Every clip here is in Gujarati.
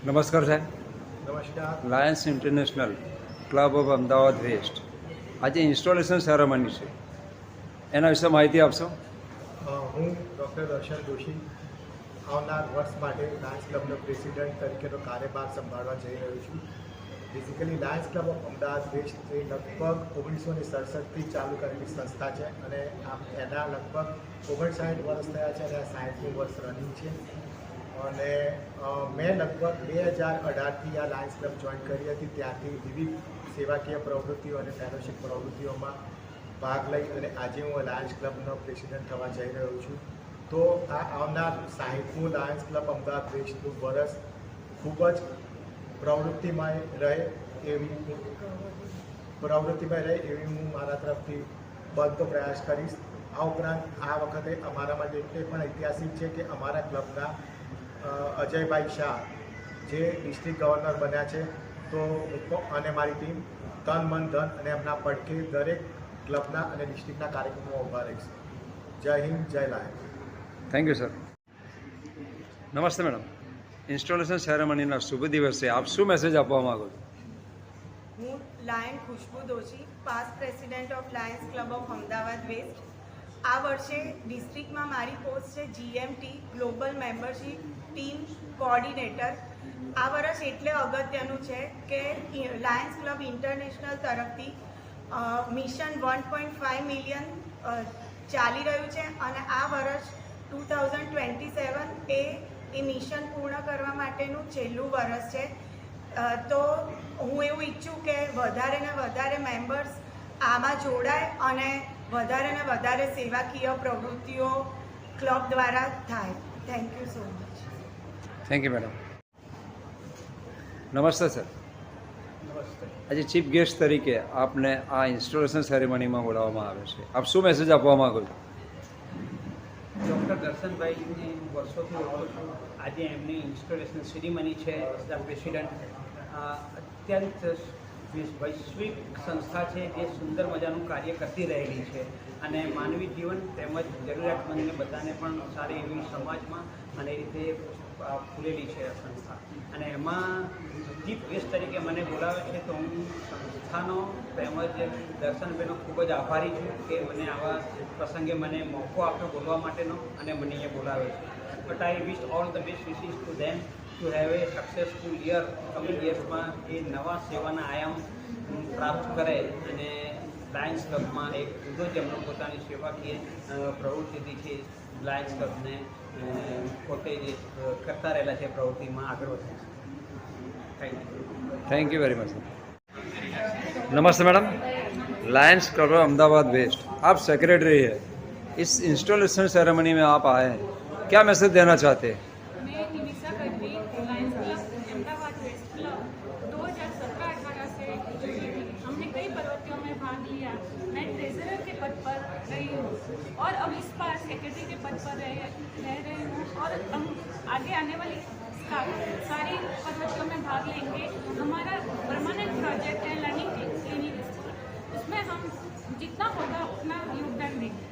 નમસ્કાર સાહેબ. નમસ્કાર. Lions International club of Ahmedabad west આજે ઇન્સ્ટોલેશન સેરેમની છે, એના વિશે માહિતી આપશો? હું ડૉક્ટર દર્શન જોશી આવનાર વર્ષ માટે લાયન્સ ક્લબનો પ્રેસિડેન્ટ તરીકેનો કાર્યભાર સંભાળવા જઈ રહ્યો છું. Basically Lions club of Ahmedabad west એ લગભગ 1967થી ચાલુ કરેલી સંસ્થા છે અને એના લગભગ 59 વર્ષ થયા છે અને આ 60મું વર્ષ રનિંગ છે. અને મેં લગભગ 2018થી આ લાયન્સ ક્લબ જોઈન કરી હતી. ત્યાંથી વિવિધ સેવાકીય પ્રવૃત્તિઓ અને ફેલોશિપ પ્રવૃત્તિઓમાં ભાગ લઈ અને આજે હું લાયન્સ ક્લબનો પ્રેસિડેન્ટ થવા જઈ રહ્યો છું. તો આ આવનાર 60મું લાયન્સ ક્લબ અમદાવાદ વેસ્ટનું વર્ષ ખૂબ જ પ્રવૃત્તિમય રહે એવી હું મારા તરફથી બનતો પ્રયાસ કરીશ. આ ઉપરાંત આ વખતે અમારા માટે એ પણ ઐતિહાસિક છે કે અમારા ક્લબના અજયભાઈ શાહ જે ડિસ્ટ્રિક્ટ ગવર્નર બન્યા છે. તો અને મારી ટીમ તન મન ધન અને એમના પડખે દરેક ક્લબના અને ડિસ્ટ્રિક્ટના કાર્યક્રમોમાં ઊભા રહીશ. Jai Hind, Jai Lions. Thank you sir. નમસ્તે મેડમ. ઇન્સ્ટોલેશન સેરેમનીના શુભ દિવસે આપ શું મેસેજ આપવા માગો છો? હું lion Khushbu Doshi, past president of Lions club of Ahmedabad west. આ વર્ષે ડિસ્ટ્રિક્ટમાં મારી પોસ્ટ છે GMT global membership team coordinator. આ વર્ષ એટલે અગત્યનું છે કે લાયન્સ ક્લબ ઇન્ટરનેશનલ તરફથી મિશન 1.5 મિલિયન ચાલી રહ્યું છે અને આ વર્ષ 2027 એ મિશન પૂર્ણ કરવા માટેનું છેલ્લું વર્ષ છે. તો હું એવું ઈચ્છું કે વધારે ને વધારે મેમ્બર્સ આમાં જોડાય અને વધારે ને વધારે સેવાકીય પ્રવૃત્તિઓ ક્લબ દ્વારા થાય. Thank you so much. Thank you madam. નમસ્તે સર. નમસ્તે. આજે ચીફ ગેસ્ટ તરીકે આપને આ ઇન્સ્ટોલેશન સેરેમનીમાં બોલાવવામાં આવે છે, આપ શું મેસેજ આપવા માગો છો? ડૉક્ટર દર્શનભાઈને વર્ષોથી ઓળખું છું. આજે એમની ઇન્સ્ટોલેશન સેરેમની છે એઝ ધ પ્રેસિડન્ટ. અત્યંત વૈશ્વિક સંસ્થા છે જે સુંદર મજાનું કાર્ય કરતી રહેલી છે અને માનવી જીવન તેમજ જરૂરિયાતમંદને બધાને પણ સારી એવી સમાજમાં અને એ રીતે ખુલેલી છે આ સંસ્થા. અને એમાં ચીફ ગેસ્ટ તરીકે મને બોલાવે છે તો હું સંસ્થાનો તેમજ દર્શનભાઈનો ખૂબ જ આભારી છું કે મને આવા પ્રસંગે મને મોકો આપ્યો બોલવા માટેનો અને મને અહીંયા બોલાવે છે. But I wish all the best wishes to them to have a successful year. Coming યર્સમાં એ નવા સેવાના આયામ પ્રાપ્ત કરે અને લાયન્સ ક્લબમાં એક જુદો જ એમનો પોતાની સેવાકીય પ્રવૃત્તિથી છે લાયન્સ ક્લબને પોતે જે કરતા રહેલા છે પ્રવૃત્તિમાં આગળ વધે છે. Thank you. Thank you very much sir. नमस्ते madam. Lions club Ahmedabad west, आप सेक्रेटरी है. इस इंस्टॉलेशन सेरेमनी में आप आए हैं, क्या मैसेज देना चाहते हैं? मैं Nimisha Gadhvi Lions club Ahmedabad west club 2017-18 से जुड़ी थी. हमने कई प्रवृत्तियों में भाग लिया. मैं ट्रेजरर के पद पर रही हूँ और अब इस बार सेक्रेटरी के पद पर रह रही हूँ और हम आगे आने वाली सारी प्रवृत्तियों में भाग लेंगे. हमारा परमानेंट प्रोजेक्ट है लर्निंग क्लिनिक स्कूल. उसमें हम जितना होगा उतना योगदान देंगे.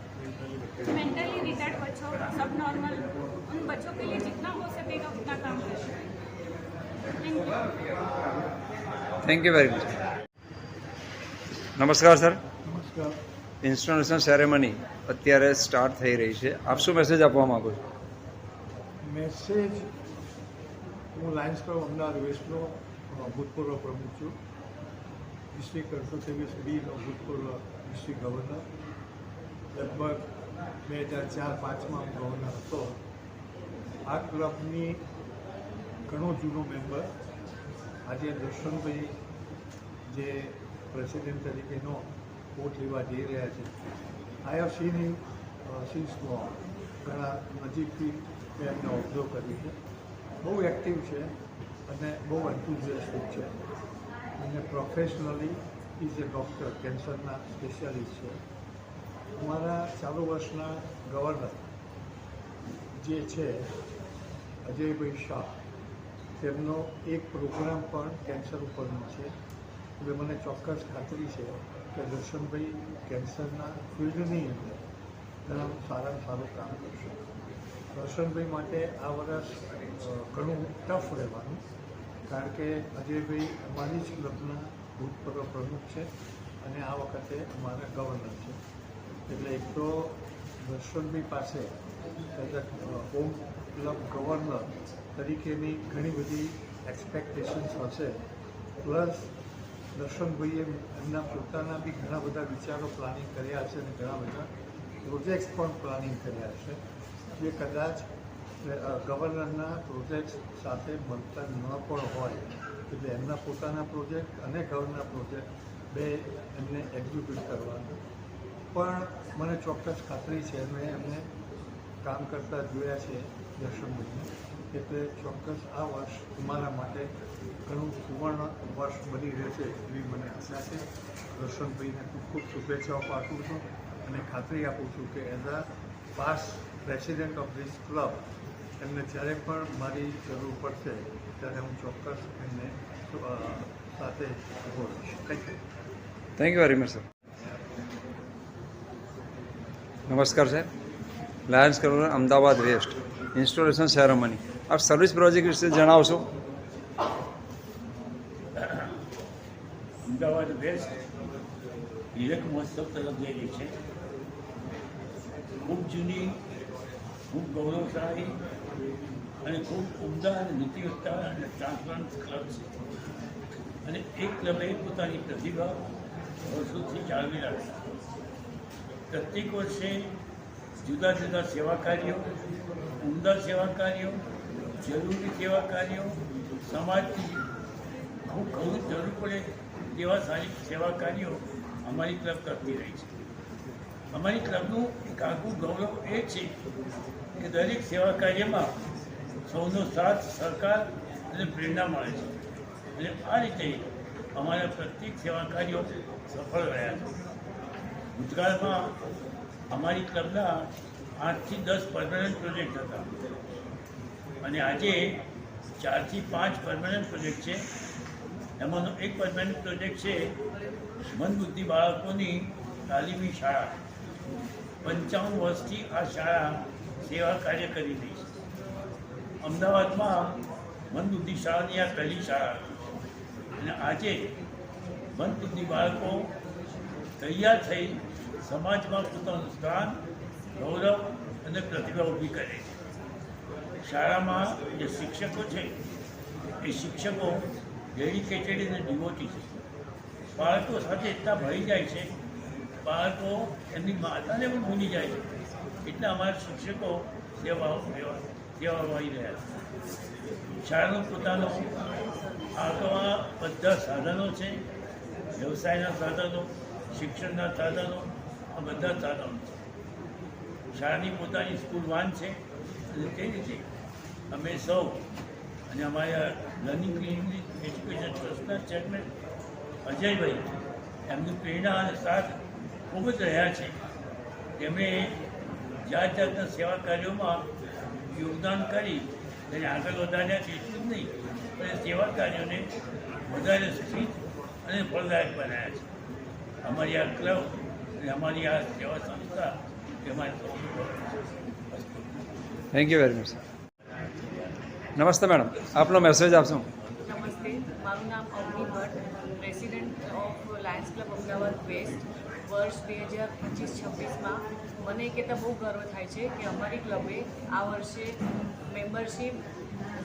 मेंटली रिटायर्ड बच्चों, सब नॉर्मल, उन बच्चों के लिए जितना हो सकेगा उतना काम करेंगे. Thank you very much. નમસ્કાર સર. નમસ્કાર. ઇન્સ્ટોલેશન સેરેમની અત્યારે સ્ટાર્ટ થઈ રહી છે, આપ શું મેસેજ આપવા માગો છો? મેસેજ, હું લાયન્સ ક્લબ અમદાવાદ વેસ્ટનો ભૂતપૂર્વ પ્રમુખ છું. ડિસ્ટ્રિક્ટ 823Bનો ભૂતપૂર્વ ડિસ્ટ્રિક્ટ ગવર્નર. લગભગ 2004-05માં હું ગવર્નર હતો. આ ક્લબની ઘણો જૂનો મેમ્બર. આજે દર્શનભાઈ જે પ્રેસિડેન્ટ તરીકેનો વોટ લેવા જઈ રહ્યા છે. I have seen him since more. ઘણા નજીકથી મેં એમને ઓબ્ઝર્વ કર્યું છે. બહુ એક્ટિવ છે અને બહુ એન્થુઝિયાસ્ટિક છે અને પ્રોફેશનલી ઇઝ એ ડૉક્ટર, કેન્સરના સ્પેશિયાલિસ્ટ છે. અમારા ચાલુ વર્ષના ગવર્નર જે છે અજયભાઈ શાહ, તેમનો એક પ્રોગ્રામ પણ કેન્સર ઉપરનો છે. એટલે મને ચોક્કસ ખાતરી છે કે દર્શનભાઈ કેન્સરના ફિલ્ડની અંદર ઘણા સારું કામ કરશે. દર્શનભાઈ માટે આ વર્ષ ઘણું ટફ રહેવાનું કારણ કે અજયભાઈ અમારી જ ક્લબના ભૂતપૂર્વ પ્રમુખ છે અને આ વખતે અમારા ગવર્નર છે. એટલે એક તો દર્શનભાઈ પાસે હોમ ક્લબ ગવર્નર તરીકેની ઘણી બધી એક્સપેક્ટેશન્સ હશે. પ્લસ દર્શનભાઈએ એમના પોતાના બી ઘણા બધા વિચારો પ્લાનિંગ કર્યા હશે અને ઘણા બધા પ્રોજેક્ટ્સ પણ પ્લાનિંગ કર્યા હશે જે કદાચ ગવર્નરના પ્રોજેક્ટ્સ સાથે મળતા ન પણ હોય. એટલે એમના પોતાના પ્રોજેક્ટ અને ગવર્નરના પ્રોજેક્ટ બે એમને એક્ઝિક્યુટ કરવાના. પણ મને ચોક્કસ ખાતરી છે, મેં એમને કામ કરતા જોયા છે દર્શનભાઈને, એટલે ચોક્કસ આ વર્ષ અમારા માટે ઘણું સુવર્ણ વર્ષ બની રહેશે એવી મને આશા છે. દર્શનભાઈને ખૂબ ખૂબ શુભેચ્છાઓ પાઠવું છું અને ખાતરી આપું છું કે as a past president of this club એમને જ્યારે પણ મારી જરૂર પડશે ત્યારે હું ચોક્કસ એમને સાથે ઊભો રહીશ. Thank you very much sir. नमस्कार sir. Lions club Ahmedabad west installation ceremony. આપ સર્વિસ પ્રોજેક્ટ વિશે જણાવશો? અમદાવાદ વેસ્ટ હીરક મહોત્સવ તરફ જઈ રહી છે. ખૂબ જૂની, ખૂબ ગૌરવશાળી અને ખૂબ ઉમદા અને નીતિવત્તા અને ટ્રાન્સપરન્ટ ક્લબ છે. અને એ ક્લબે પોતાની પ્રતિભા વર્ષોથી જાળવી રાખે. પ્રત્યેક વર્ષે જુદા જુદા સેવા કાર્યો, ઉમદા સેવા કાર્યો, જરૂરી સેવા કાર્યો, સમાજની ખૂબ જરૂર પડે તેવા સારી સેવા કાર્યો અમારી ક્લબ કરતી રહી છે. અમારી ક્લબનું એક આગવું ગૌરવ એ છે કે દરેક સેવા કાર્યમાં સૌનો સાથ, સહકાર અને પ્રેરણા મળે છે. અને આ રીતે અમારા પ્રત્યેક સેવા કાર્યો સફળ રહ્યા છે. ભૂતકાળમાં અમારી ક્લબના 8 થી 10 પરમાનન્ટ પ્રોજેક્ટ હતા અને આજે 4 થી 5 પરમાનન્ટ પ્રોજેક્ટ છે. એમાંનો એક પરમાનન્ટ પ્રોજેક્ટ છે મંદબુદ્ધિ બાળકોની તાલીમી શાળા. 55 વર્ષથી આ શાળા સેવા કાર્ય કરી રહી છે. અમદાવાદમાં મંદબુદ્ધિ શાળાની આ પહેલી શાળા હતી અને આજે મંદબુદ્ધિ બાળકો તૈયાર થઈ સમાજમાં પોતાનું સ્થાન, ગૌરવ અને પ્રતિભા ઊભી કરે છે. શાળામાં જે શિક્ષકો છે એ શિક્ષકો ડેડિકેટેડ અને ડિવોટી છે. બાળકો સાથે એટલા ભળી જાય છે, બાળકો એમની માતાને પણ ભૂલી જાય છે. એટલે અમારા શિક્ષકો સેવાભાવી રહ્યા છે. શાળાનો પોતાનો આગવા બધા સાધનો છે, વ્યવસાયના સાધનો, શિક્ષણના સાધનો, આ બધા સાધનો છે. શાળાની પોતાની સ્કૂલ વાન છે અને તે રીતે અમે સૌ અને અમારા લર્નિંગ એજ્યુકેશન ટ્રસ્ટના ચેરમેન અજયભાઈ એમની પ્રેરણા અને સાથ ખૂબ જ રહ્યા છે. તેમણે જાત જાતના સેવા કાર્યોમાં યોગદાન કરી તેને આગળ વધાર્યા છે. એટલું જ નહીં પણ સેવા કાર્યોને વધારે સ્થિત અને ફળદાયક બનાવ્યા છે. અમારી આ ક્લબ અને અમારી આ સેવા સંસ્થા એમાં થેન્ક યુ વેરી મચ. નમસ્તે મેડમ, આપનો મેસેજ આપશો? નમસ્તે, મારું નામ Avni Bhatt, president of Lions club Ahmedabad west. વર્ષ 2025-26માં મને એ કહેતા બહુ ગર્વ થાય છે કે અમારી ક્લબે આ વર્ષે મેમ્બરશીપ,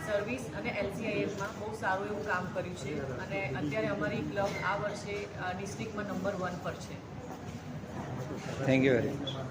સર્વિસ અને LCISમાં બહુ સારું એવું કામ કર્યું છે અને અત્યારે અમારી ક્લબ આ વર્ષે ડિસ્ટ્રિક્ટમાં નંબર 1 પર છે. Thank you very much.